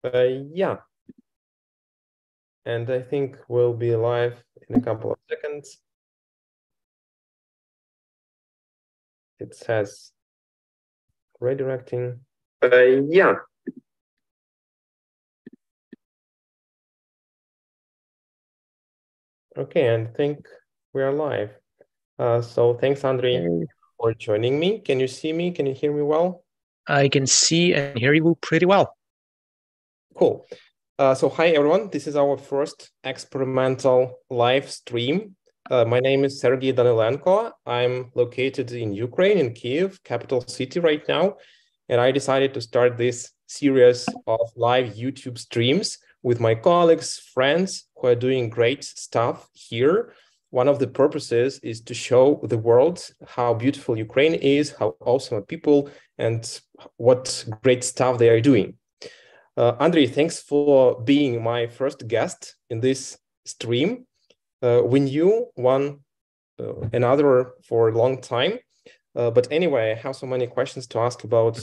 Yeah, and I think we'll be live in a couple of seconds. It says redirecting. Yeah. Okay, and I think we are live. So thanks, Andrii, Okay. for joining me. Can you see me? Can you hear me well? I can see and hear you pretty well. Cool. So hi, everyone. This is our first experimental live stream. My name is Sergey Danilenko. I'm located in Ukraine, in Kyiv, capital city right now. And I decided to start this series of live YouTube streams with my colleagues, friends who are doing great stuff here. One of the purposes is to show the world how beautiful Ukraine is, how awesome people, and what great stuff they are doing. Andrii, thanks for being my first guest in this stream. We knew one another for a long time, but anyway, I have so many questions to ask about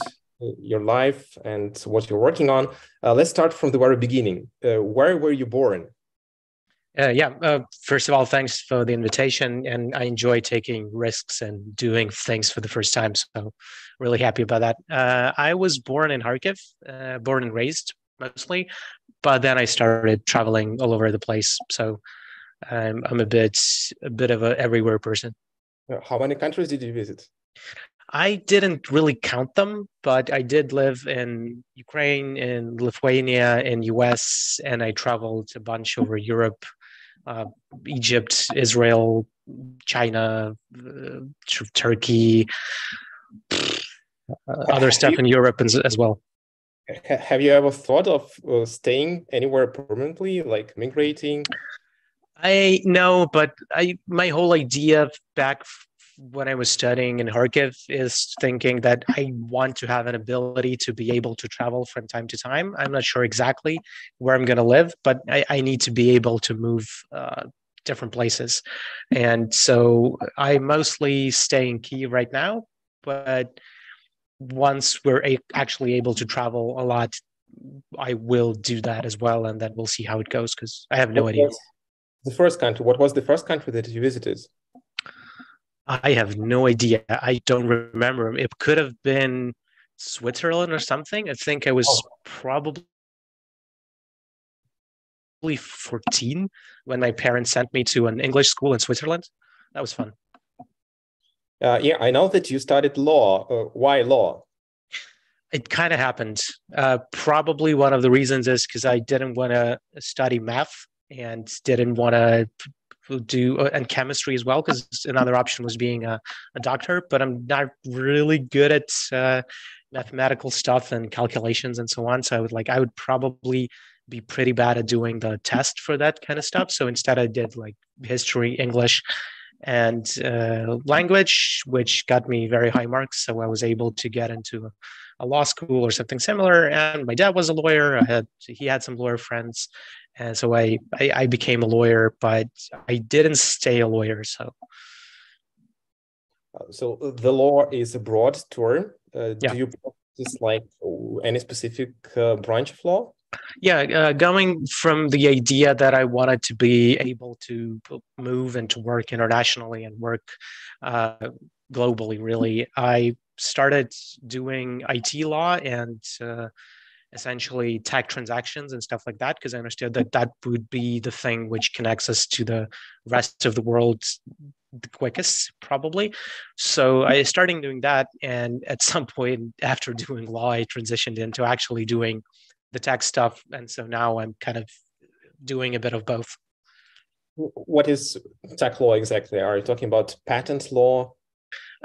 your life and what you're working on. Let's start from the very beginning. Where were you born? First of all, thanks for the invitation. And I enjoy taking risks and doing things for the first time. So, really happy about that. I was born in Kharkiv, born and raised mostly, but then I started traveling all over the place. So, I'm a bit of a everywhere person. How many countries did you visit? I didn't really count them, but I did live in Ukraine, in Lithuania, in US, and I traveled a bunch over Europe, uh, Egypt, Israel, China, Turkey, other Have stuff you in Europe as well. have you ever thought of staying anywhere permanently, like migrating? I know, but I my whole idea back when I was studying in Kharkiv is thinking that I want to have an ability to be able to travel from time to time. I'm not sure exactly where I'm going to live, but I need to be able to move different places. And so I mostly stay in Kyiv right now, but once we're actually able to travel a lot, I will do that as well. And then we'll see how it goes because I have no What idea. was the first country? What was the first country that you visited? I have no idea. I don't remember. It could have been Switzerland or something. I think I was Oh, probably 14 when my parents sent me to an English school in Switzerland. That was fun. yeah, I know that you studied law. Why law? It kind of happened. Probably one of the reasons is because I didn't want to study math and didn't want to do and chemistry as well because another option was being a doctor, but I'm not really good at mathematical stuff and calculations and so on. So I would probably be pretty bad at doing the test for that kind of stuff. So instead I did like history, English, and language, which got me very high marks. So I was able to get into a law school or something similar. And my dad was a lawyer. He had some lawyer friends, and so I became a lawyer, but I didn't stay a lawyer. So So the law is a broad term. yeah, Do you practice like any specific branch of law? yeah. Going from the idea that I wanted to be able to move and to work internationally and work uh, globally, really, I started doing IT law and essentially tech transactions and stuff like that because I understood that that would be the thing which connects us to the rest of the world the quickest probably. So I started doing that, and at some point after doing law I transitioned into actually doing the tech stuff, and so now I'm kind of doing a bit of both. What is tech law exactly? Are you talking about patent law?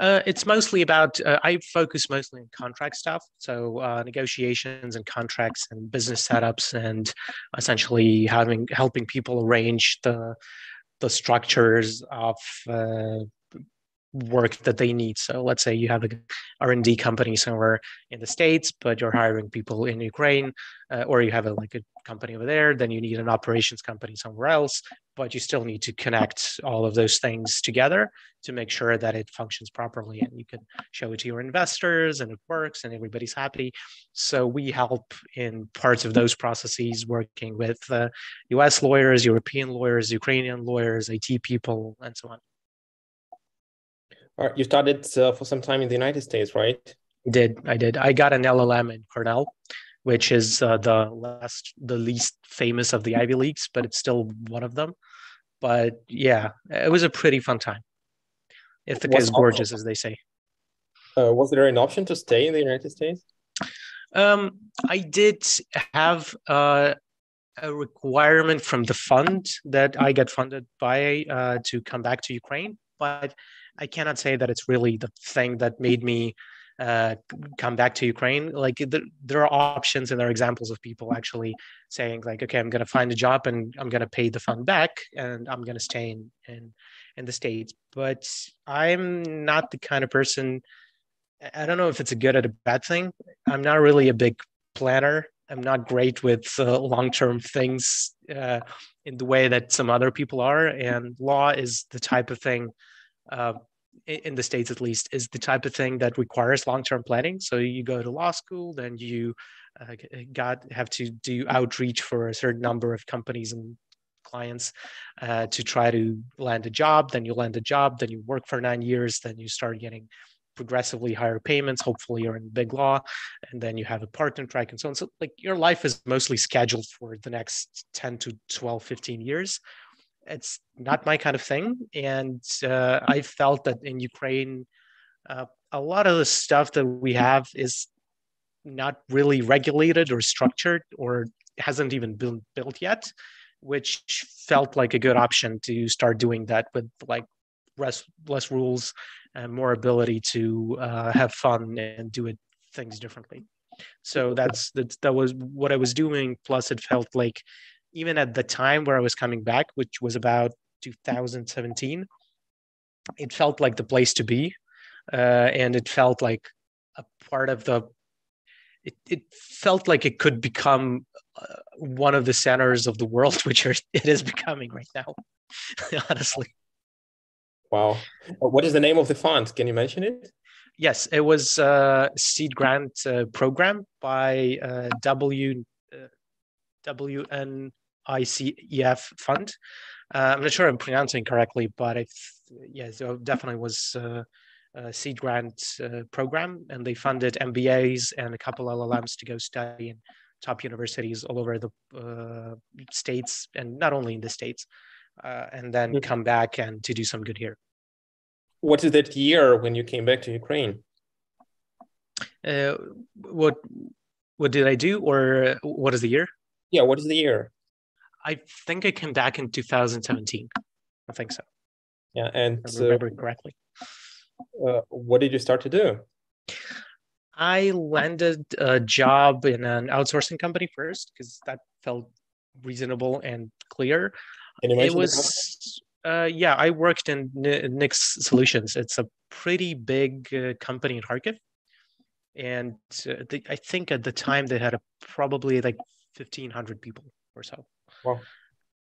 It's mostly about I focus mostly on contract stuff, so negotiations and contracts and business setups, and essentially having helping people arrange the structures of work that they need. So let's say you have a R&D company somewhere in the States, but you're hiring people in Ukraine, or you have a company over there, then you need an operations company somewhere else, but you still need to connect all of those things together to make sure that it functions properly, and you can show it to your investors and it works and everybody's happy. So we help in parts of those processes, working with US lawyers, European lawyers, Ukrainian lawyers, IT people, and so on. All right, you studied for some time in the United States, right? I did. I got an LLM in Cornell, which is the least famous of the Ivy Leagues, but it's still one of them. But yeah, it was a pretty fun time. Ithaca is gorgeous, as they say. Was there an option to stay in the United States? I did have a requirement from the fund that I get funded by to come back to Ukraine, but I cannot say that it's really the thing that made me come back to Ukraine. There are options and there are examples of people actually saying okay, I'm going to find a job and I'm going to pay the fund back and I'm going to stay in the States. But I'm not the kind of person. I don't know if it's a good or a bad thing. I'm not really a big planner. I'm not great with long-term things in the way that some other people are. And law is the type of thing, in the States at least, is the type of thing that requires long-term planning. So you go to law school, then you have to do outreach for a certain number of companies and clients to try to land a job. Then you land a job, then you work for 9 years, then you start getting progressively higher payments. Hopefully you're in big law, and then you have a partner track and so on. So your life is mostly scheduled for the next 10 to 12, 15 years. It's not my kind of thing. And I felt that in Ukraine, a lot of the stuff that we have is not really regulated or structured, or hasn't even been built yet, which felt like a good option to start doing that with less rules and more ability to have fun and do things differently. So that was what I was doing. Plus, it felt like even at the time where I was coming back, which was about 2017, it felt like the place to be, and it felt like a part of the. It felt like it could become one of the centers of the world, which it is becoming right now. Honestly. Wow. What is the name of the fund? Can you mention it? Yes, it was a seed grant program by WNICEF fund. I'm not sure I'm pronouncing correctly, but so it definitely was a seed grant program, and they funded MBAs and a couple LLMs to go study in top universities all over the States, and not only in the States, and then come back and to do some good here. What is that year when you came back to Ukraine? What did I do, or what is the year? Yeah, what is the year? I think I came back in 2017. I think so. Yeah, and if I remember correctly. What did you start to do? I landed a job in an outsourcing company first because that felt reasonable and clear. Can you mention the yeah, I worked in Nix Solutions. It's a pretty big company in Kharkiv. And I think at the time they had probably 1,500 people or so. Wow.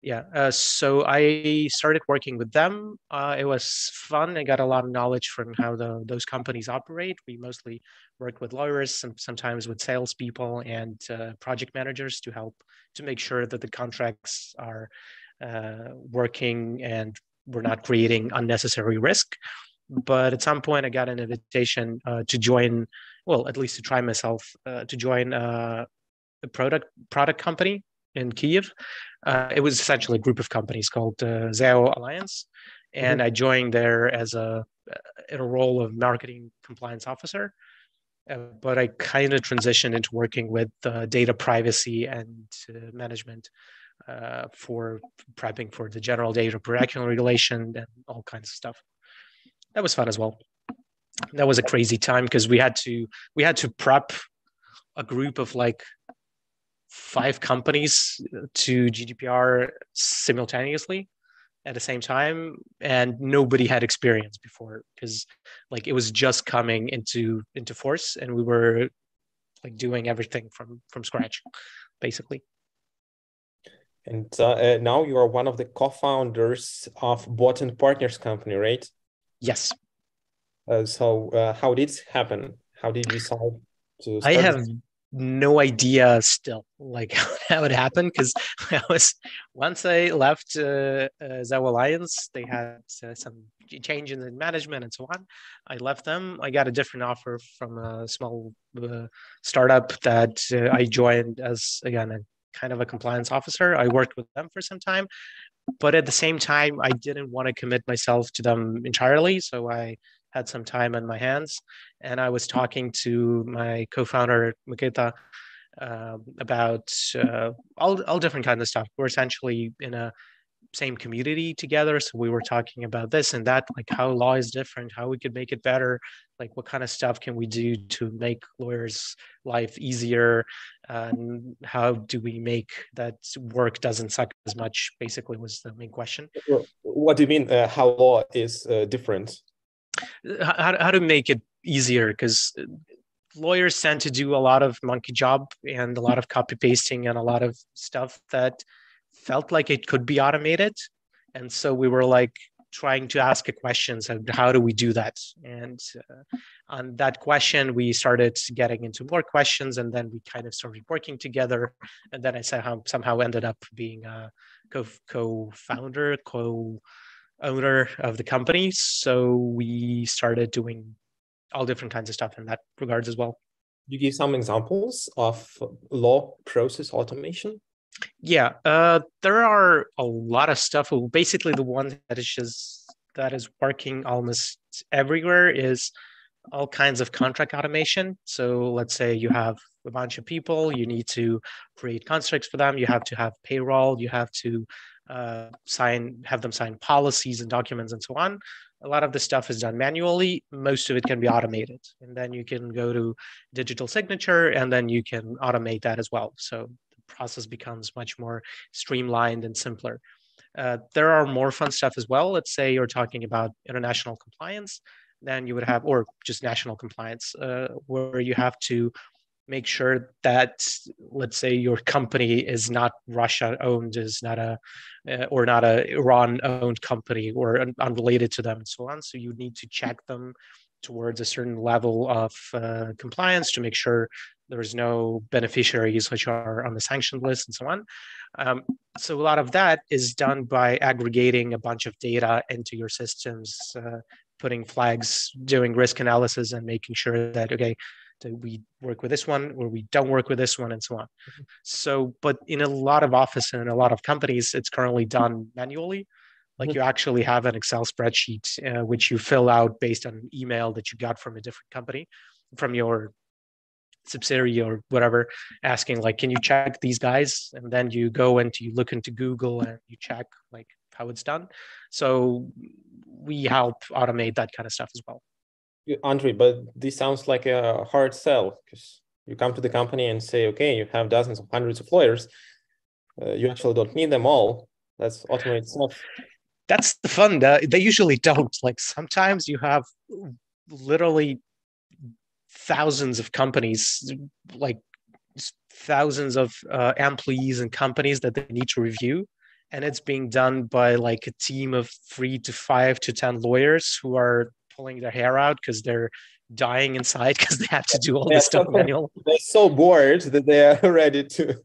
Yeah, so I started working with them. It was fun. I got a lot of knowledge from how those companies operate. We mostly worked with lawyers, sometimes with salespeople and project managers to help to make sure that the contracts are working and we're not creating unnecessary risk. But at some point, I got an invitation to join, well, at least to try myself, to join a product company in Kyiv. It was essentially a group of companies called ZEO Alliance, and I joined there in a role of marketing compliance officer. But I kind of transitioned into working with data privacy and management for prepping for the general data protection regulation and all kinds of stuff. That was fun as well. That was a crazy time because we had to prep a group of 5 companies to GDPR simultaneously. at the same time, and nobody had experience before because like it was just coming into force, and we were like doing everything from scratch, basically. And now you are one of the co-founders of Bot&Partners company, right? Yes. So how did it happen? How did you decide to I start have this? no idea still like how it happened because I was once I left Zao Alliance, they had some changes in management and so on. I left them. I got a different offer from a small startup that I joined as again a kind of a compliance officer. I worked with them for some time, but at the same time, I didn't want to commit myself to them entirely. So I had some time on my hands, and I was talking to my co-founder Mikita about all different kinds of stuff. We're essentially in a same community together, so we were talking about this and that, like how law is different, how we could make it better, like what kind of stuff can we do to make lawyers' life easier, and how do we make that work doesn't suck as much. Basically, was the main question. What do you mean how law is different? How to make it easier because lawyers tend to do a lot of monkey job and a lot of copy pasting and a lot of stuff that felt like it could be automated. And so we were like trying to ask a questions of how do we do that? And on that question, we started getting into more questions, and then we kind of started working together. And then I somehow ended up being a co-founder, co-owner of the company. So we started doing all different kinds of stuff in that regards as well. You give some examples of law process automation? Yeah, there are a lot of stuff. Basically, the one that is working almost everywhere is all kinds of contract automation. So let's say you have a bunch of people, you need to create constructs for them, you have to have payroll, you have to have them sign policies and documents and so on. A lot of the stuff is done manually. Most of it can be automated. And then you can go to digital signature and then you can automate that as well. So the process becomes much more streamlined and simpler. There are more fun stuff as well. Let's say you're talking about international compliance, then you would have, or just national compliance, where you have to make sure that, let's say, your company is not Russia owned, is not or not a Iran owned company, or unrelated to them, and so on. So you need to check them towards a certain level of compliance to make sure there's no beneficiaries which are on the sanctioned list and so on. So a lot of that is done by aggregating a bunch of data into your systems, putting flags, doing risk analysis, and making sure that, okay, do we work with this one or we don't work with this one, and so on. Mm-hmm. So, but in a lot of offices and a lot of companies, it's currently done manually. Like you actually have an Excel spreadsheet, which you fill out based on an email that you got from a different company, from your subsidiary or whatever, asking like, can you check these guys? And then you go and you look into Google and you check like how it's done. So we help automate that kind of stuff as well. Andrii, but this sounds like a hard sell because you come to the company and say, okay, you have dozens of hundreds of lawyers. You actually don't need them all. Let's automate stuff. That's the fun. They usually don't. Like sometimes you have literally thousands of companies, like thousands of employees and companies that they need to review. And it's being done by like a team of 3 to 5 to 10 lawyers who are pulling their hair out because they're dying inside because they have to do all this stuff manual. They're so bored that they are ready to.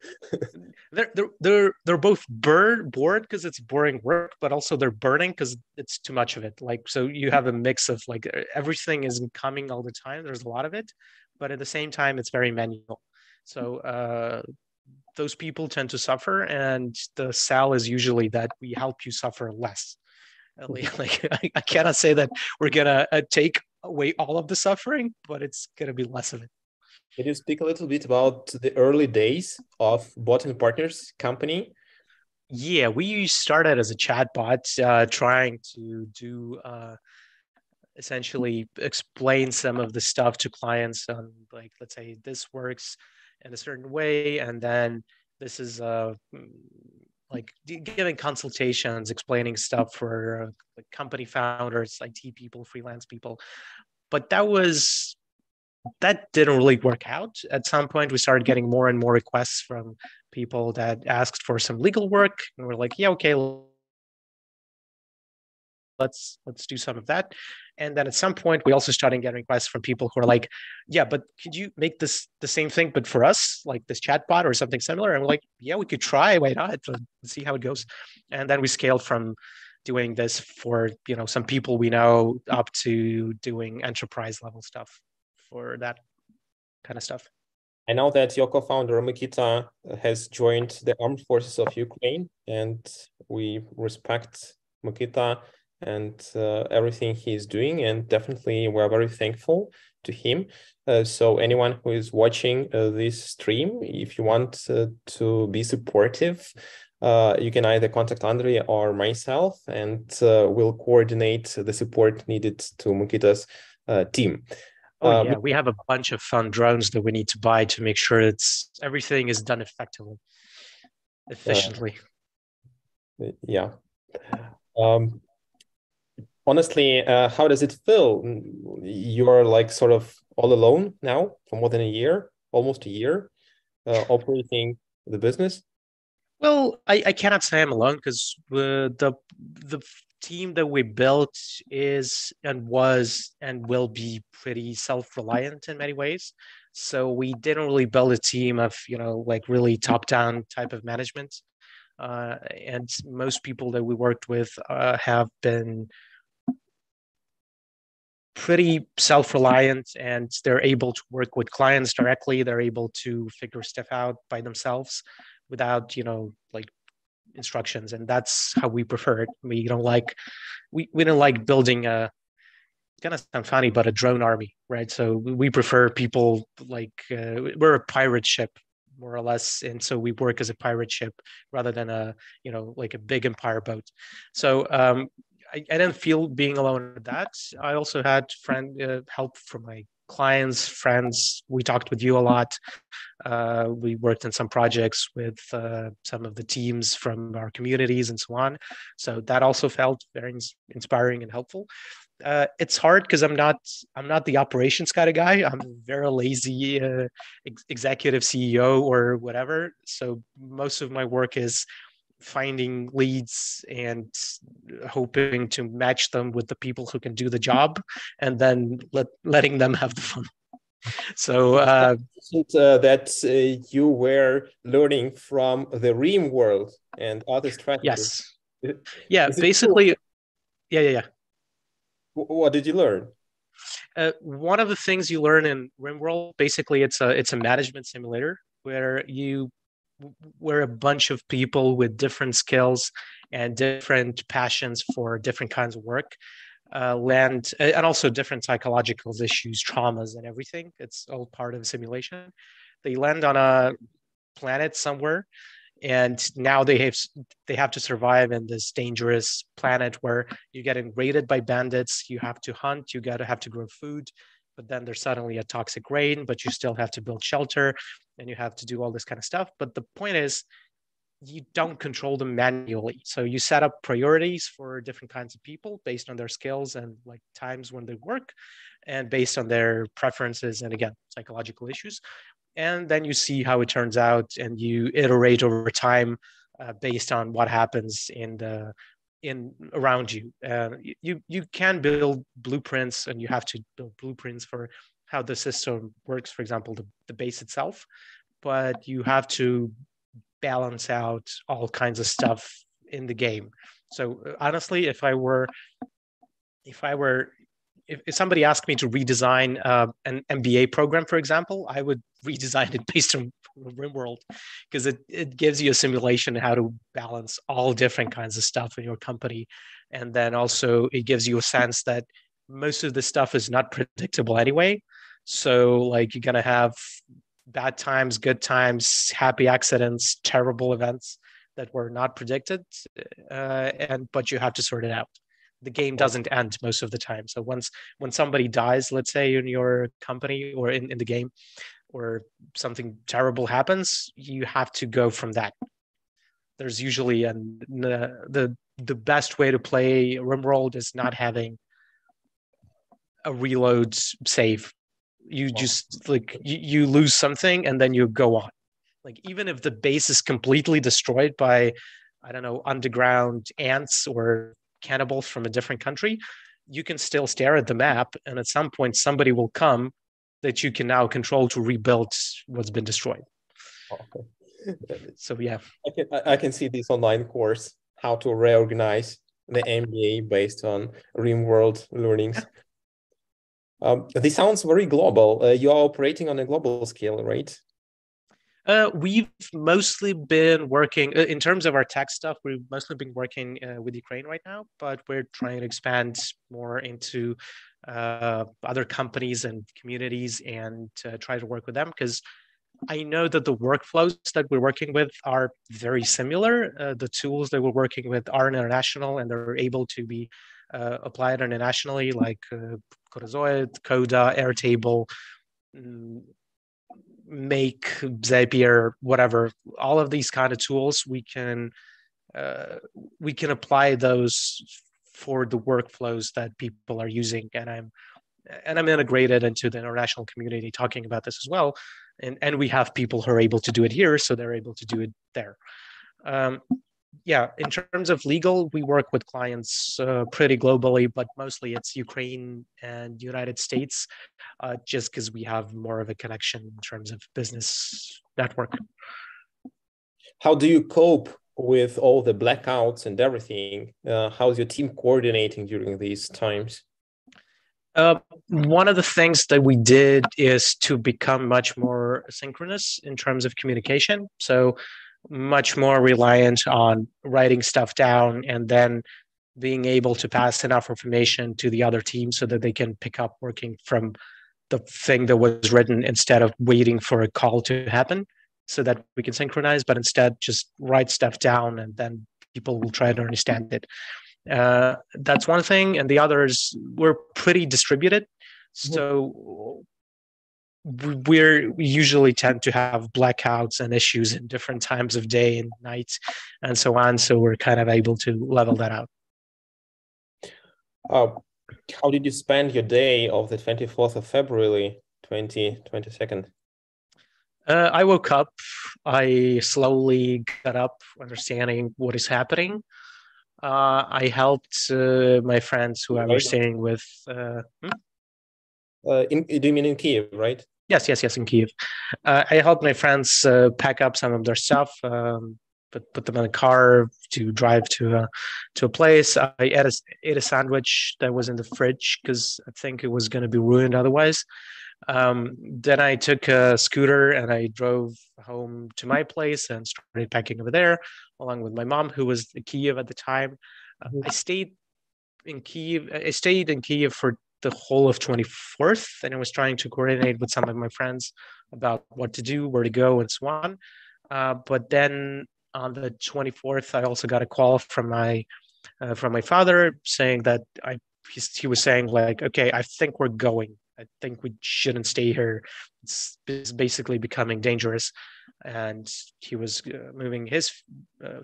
they're both bored because it's boring work, but also they're burning because it's too much of it. Like, so you have a mix of like everything is coming all the time. There's a lot of it, but at the same time, it's very manual. So those people tend to suffer, and the sell is usually that we help you suffer less. Like I cannot say that we're gonna take away all of the suffering, but it's gonna be less of it. Can you speak a little bit about the early days of Bot&Partners company? Yeah, we started as a chatbot, trying to do essentially explain some of the stuff to clients on, like, let's say this works in a certain way, and then this is like giving consultations, explaining stuff for like company founders, IT people, freelance people. But that didn't really work out. At some point, we started getting more and more requests from people that asked for some legal work, and we're like, yeah, okay, let's do some of that. And then at some point, we also started getting requests from people who are like, yeah, but could you make this the same thing but for us, like this chatbot or something similar? And we're like, yeah, we could try. Why not? Let's see how it goes. And then we scaled from doing this for some people we know up to doing enterprise level stuff for that kind of stuff. I know that your co-founder Mikita has joined the armed forces of Ukraine, and we respect Mikita and everything he's doing, and definitely we're very thankful to him. So anyone who is watching this stream, if you want to be supportive, you can either contact Andrii or myself, and we'll coordinate the support needed to Mikita's team. Oh yeah, we have a bunch of fun drones that we need to buy to make sure everything is done effectively, efficiently. Yeah. Honestly, how does it feel? You're like sort of all alone now for more than a year, almost a year, operating the business. Well, I cannot say I'm alone because the team that we built is and was and will be pretty self-reliant in many ways. So we didn't really build a team of like really top-down type of management. And most people that we worked with have been pretty self-reliant, and they're able to work with clients directly. They're able to figure stuff out by themselves without like instructions, and that's how we prefer it. We don't like building a, gonna sound funny, but a drone army, right? So we prefer people like we're a pirate ship more or less, and so we work as a pirate ship rather than a like a big empire boat. So I didn't feel being alone with that. I also had help from my clients, friends. We talked with you a lot. We worked in some projects with some of the teams from our communities and so on. So that also felt very inspiring and helpful. It's hard because I'm not the operations kind of guy. I'm a very lazy executive CEO or whatever. So most of my work is finding leads and hoping to match them with the people who can do the job, and then letting them have the fun. So that you were learning from the Ream world and other strategies. Yes. Yeah, basically. Cool? Yeah. What did you learn? One of the things you learn in RimWorld, basically, it's a management simulator where a bunch of people with different skills and different passions for different kinds of work land, and also different psychological issues, traumas, and everything. It's all part of a simulation. They land on a planet somewhere, and now they have to survive in this dangerous planet where you're getting raided by bandits. You have to hunt. You have to grow food, but then there's suddenly a toxic rain. But you still have to build shelter, and you have to do all this kind of stuff. But the point is, you don't control them manually. So you set up priorities for different kinds of people based on their skills and like times when they work, and based on their preferences and again psychological issues. And then you see how it turns out, and you iterate over time based on what happens in around you. You can build blueprints, and you have to build blueprints for how the system works. For example, the base itself, but you have to balance out all kinds of stuff in the game. So honestly, if somebody asked me to redesign an MBA program, for example, I would redesign it based on RimWorld, because it gives you a simulation how to balance all different kinds of stuff in your company. And then also it gives you a sense that most of the stuff is not predictable anyway. So like you're going to have bad times, good times, happy accidents, terrible events that were not predicted, but you have to sort it out. The game doesn't end most of the time. So when somebody dies, let's say in your company or in the game, or something terrible happens, you have to go from that. there's usually the best way to play RimWorld is not having a reload save. You just like you lose something and then you go on. Like even if the base is completely destroyed by, I don't know, underground ants or cannibals from a different country, you can still stare at the map, and at some point somebody will come that you can now control to rebuild what's been destroyed. Okay. So yeah, I can see this online course, how to reorganize the MBA based on RimWorld learnings. This sounds very global. You are operating on a global scale, right? We've mostly been working in terms of our tech stuff. We've mostly been working with Ukraine right now, but we're trying to expand more into other companies and communities and try to work with them, because I know that the workflows that we're working with are very similar. The tools that we're working with are international and they're able to be applied internationally, like Corazoid, Coda, Airtable, Make, Zapier, whatever. All of these kind of tools, we can apply those for the workflows that people are using, and I'm integrated into the international community talking about this as well. And we have people who are able to do it here, so they're able to do it there. Yeah, in terms of legal, we work with clients pretty globally, but mostly it's Ukraine and United States, just because we have more of a connection in terms of business network. How do you cope with all the blackouts and everything? How's your team coordinating during these times? One of the things that we did is to become much more synchronous in terms of communication. So much more reliant on writing stuff down and then being able to pass enough information to the other team so that they can pick up working from the thing that was written, instead of waiting for a call to happen so that we can synchronize, but instead just write stuff down and then people will try to understand it. That's one thing. And the other is we're pretty distributed. So we usually tend to have blackouts and issues in different times of day and night and so on. So we're kind of able to level that out. How did you spend your day of the 24th of February, 2022? I woke up, I slowly got up, understanding what is happening. I helped my friends who I was staying with. Do you mean in Kiev, right? Yes, in Kiev. I helped my friends pack up some of their stuff, put them in a car to drive to a place. I ate a sandwich that was in the fridge because I think it was going to be ruined otherwise. Then I took a scooter and I drove home to my place and started packing over there, along with my mom, who was in Kiev at the time. I stayed in Kiev for the whole of 24th, and I was trying to coordinate with some of my friends about what to do, where to go, and so on. But then on the 24th, I also got a call from my father saying that he was saying like, okay, I think we're going. I think we shouldn't stay here. It's basically becoming dangerous. And he was moving his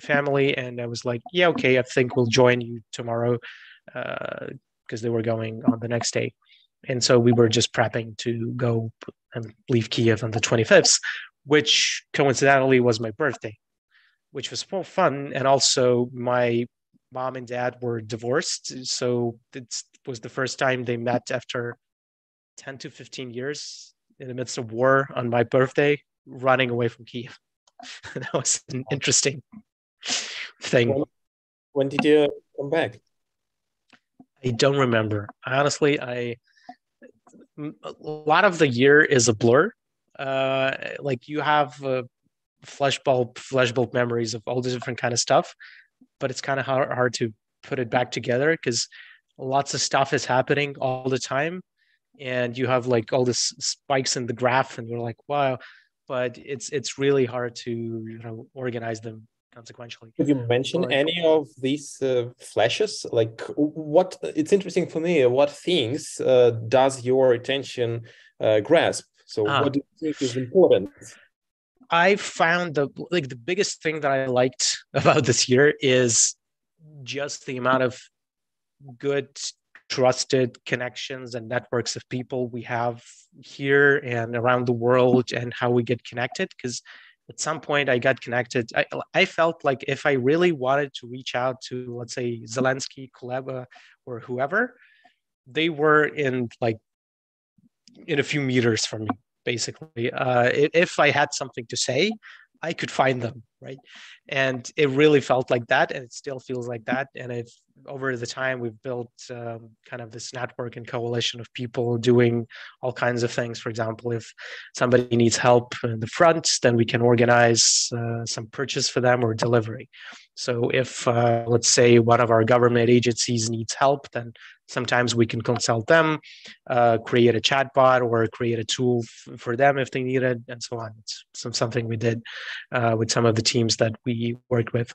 family. And I was like, yeah, okay, I think we'll join you tomorrow, because they were going on the next day. And so we were just prepping to go and leave Kiev on the 25th, which coincidentally was my birthday, which was fun. And also my mom and dad were divorced. So it was the first time they met after 10 to 15 years in the midst of war on my birthday, running away from Kiev. That was an interesting thing. When did you come back? I don't remember. Honestly, a lot of the year is a blur. Like you have flashbulb memories of all the different kind of stuff, but it's kind of hard to put it back together because lots of stuff is happening all the time. And you have like all this spikes in the graph and you're like, wow, but it's really hard to organize them consequentially. Could you mention any of these flashes? Like what, it's interesting for me, what things does your attention grasp? So what do you think is important? I found the biggest thing that I liked about this year is just the amount of good, trusted connections and networks of people we have here and around the world, and how we get connected. Because at some point I got connected. I felt like if I really wanted to reach out to, let's say, Zelensky, Kuleba, or whoever, they were in a few meters from me, basically. If I had something to say, I could find them, right? And it really felt like that, and it still feels like that. And if over the time we've built kind of this network and coalition of people doing all kinds of things. For example, if somebody needs help in the front, then we can organize some purchase for them or delivery. So if, let's say, one of our government agencies needs help, then sometimes we can consult them, create a chatbot or create a tool for them if they need it, and so on. It's something we did with some of the teams that we worked with.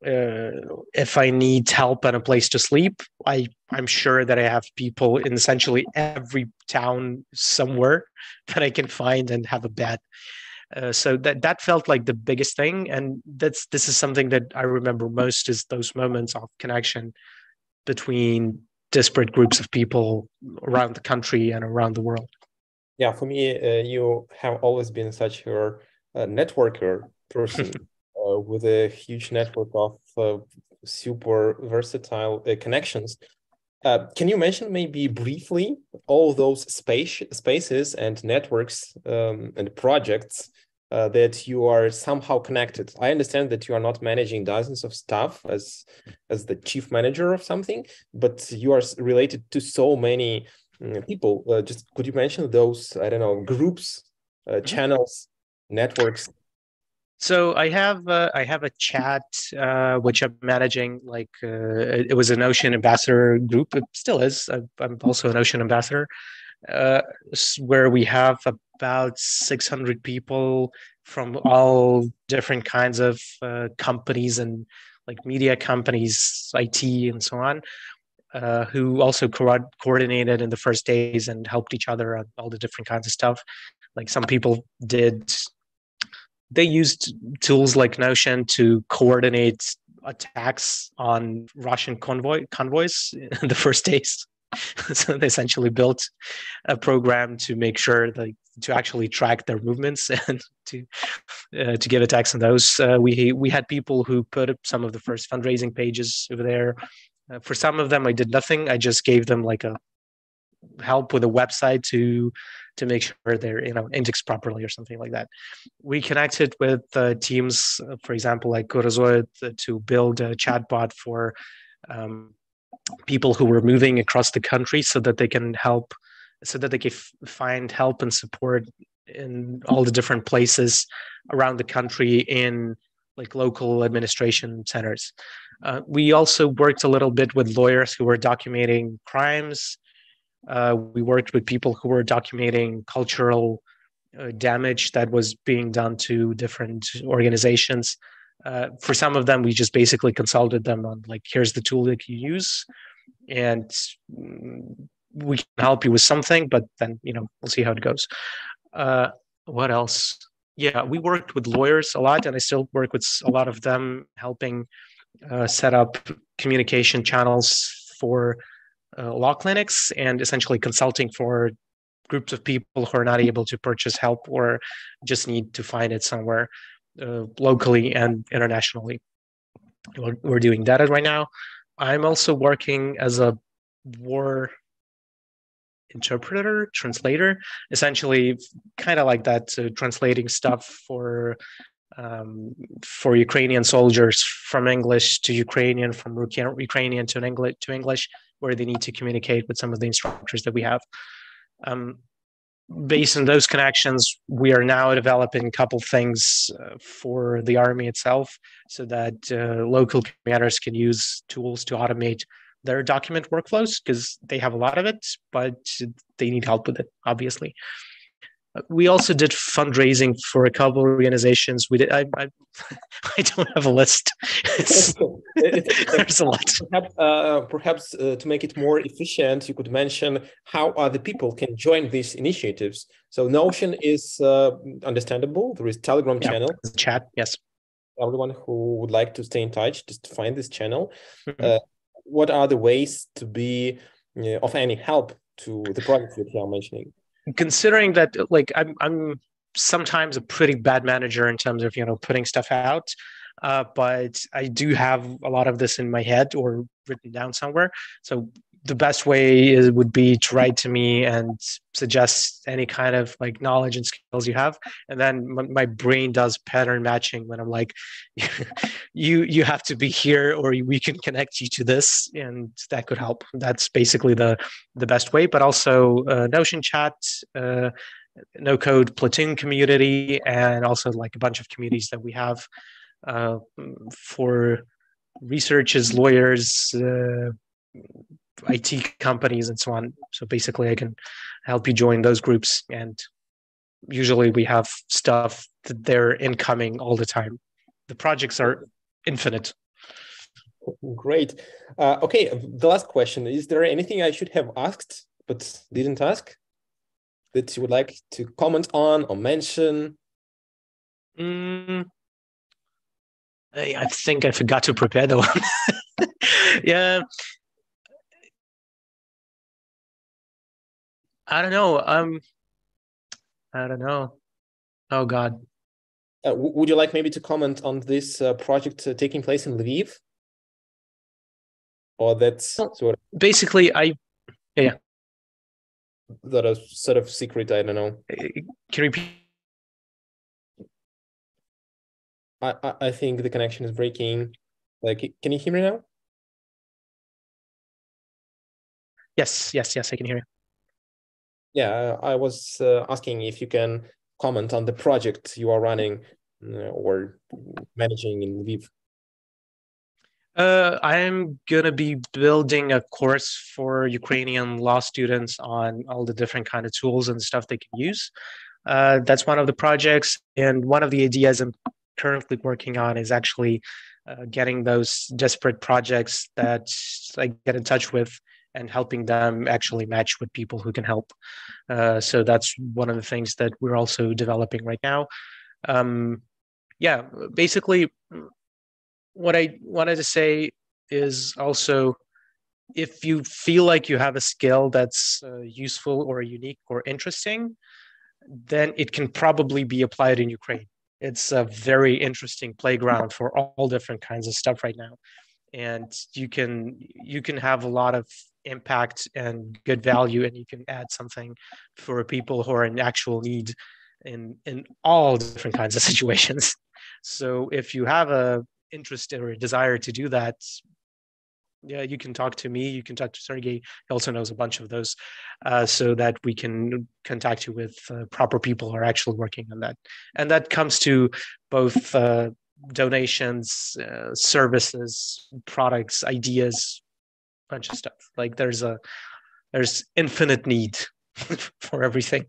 If I need help and a place to sleep, I'm sure that I have people in essentially every town somewhere that I can find and have a bed. So that felt like the biggest thing, and this is something that I remember most, is those moments of connection between disparate groups of people around the country and around the world. Yeah, for me, you have always been such a networker person with a huge network of super versatile connections. Can you mention maybe briefly all those spaces and networks and projects that you are somehow connected? I understand that you are not managing dozens of staff as the chief manager of something, but you are related to so many people. Just could you mention those, I don't know, groups, channels, networks? So I have a chat which I'm managing. It was an Ocean Ambassador group. It still is. I'm also an Ocean Ambassador, where we have about 600 people from all different kinds of companies and like media companies, IT, and so on, who also coordinated in the first days and helped each other on all the different kinds of stuff. Like some people they used tools like Notion to coordinate attacks on Russian convoys in the first days. So they essentially built a program to make sure to actually track their movements and to give attacks on those. We had people who put up some of the first fundraising pages over there. For some of them, I did nothing. I just gave them like a help with a website to make sure they're indexed properly or something like that. We connected with teams, for example, like Kurozoid, to build a chatbot for people who were moving across the country, so that they can find help and support in all the different places around the country in like local administration centers. We also worked a little bit with lawyers who were documenting crimes. We worked with people who were documenting cultural damage that was being done to different organizations. For some of them, we just basically consulted them on like, here's the tool that you use, and we can help you with something, but then, we'll see how it goes. What else? Yeah, we worked with lawyers a lot, and I still work with a lot of them, helping set up communication channels for law clinics, and essentially consulting for groups of people who are not able to purchase help or just need to find it somewhere locally and internationally. We're doing that right now. I'm also working as a war interpreter, translator, essentially kind of like that, translating stuff for Ukrainian soldiers from English to Ukrainian, from Ukrainian to English, where they need to communicate with some of the instructors that we have. Based on those connections, we are now developing a couple things for the army itself, so that local commanders can use tools to automate their document workflows, because they have a lot of it, but they need help with it, obviously. We also did fundraising for a couple of organizations. We did. I I don't have a list. There's a lot. Perhaps to make it more efficient, you could mention how other people can join these initiatives. So Notion is understandable. There is Telegram channel. Chat, yes. Everyone who would like to stay in touch, just find this channel. What are the ways to be of any help to the project that you are mentioning? Considering that, like, I'm sometimes a pretty bad manager in terms of putting stuff out, but I do have a lot of this in my head or written down somewhere. So the best way would be to write to me and suggest any kind of like knowledge and skills you have, and then my brain does pattern matching when I'm like, you have to be here, or we can connect you to this, and that could help. That's basically the best way. But also Notion chat, no code platoon community, and also like a bunch of communities that we have for researchers, lawyers, IT companies, and so on. So basically I can help you join those groups, and usually we have stuff that they're incoming all the time. The projects are infinite. Great. Okay, the last question. Is there anything I should have asked but didn't ask that you would like to comment on or mention? I think I forgot to prepare the one. Yeah. I don't know. I don't know. Oh God. Would you like maybe to comment on this project taking place in Lviv? Or that's sort of basically yeah. That is sort of secret. I don't know. Can you repeat? I think the connection is breaking. Like, can you hear me now? Yes, I can hear you. Yeah, I was asking if you can comment on the project you are running or managing in Lviv. I'm gonna be building a course for Ukrainian law students on all the different kind of tools and stuff they can use. That's one of the projects, and one of the ideas I'm currently working on is actually getting those desperate projects that I get in touch with and helping them actually match with people who can help. So that's one of the things that we're also developing right now. Yeah, basically, what I wanted to say is also, if you feel like you have a skill that's useful or unique or interesting, then it can probably be applied in Ukraine. It's a very interesting playground for all different kinds of stuff right now. And you can have a lot of impact and good value, and you can add something for people who are in actual need in all different kinds of situations. So if you have a interest or a desire to do that, yeah, you can talk to me, you can talk to Sergey. He also knows a bunch of those, so that we can contact you with proper people who are actually working on that. And that comes to both donations, services, products, ideas, bunch of stuff. Like there's infinite need for everything.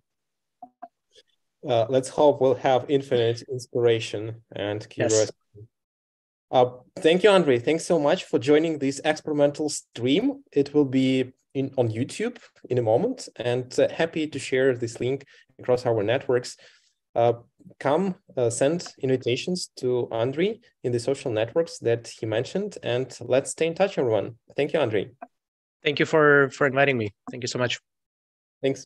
Let's hope we'll have infinite inspiration and curiosity. Yes. Thank you, Andrii. Thanks so much for joining this experimental stream. It will be on YouTube in a moment, and happy to share this link across our networks. Come send invitations to Andrii in the social networks that he mentioned, and let's stay in touch, everyone. Thank you, Andrii. Thank you for inviting me. Thank you so much. Thanks.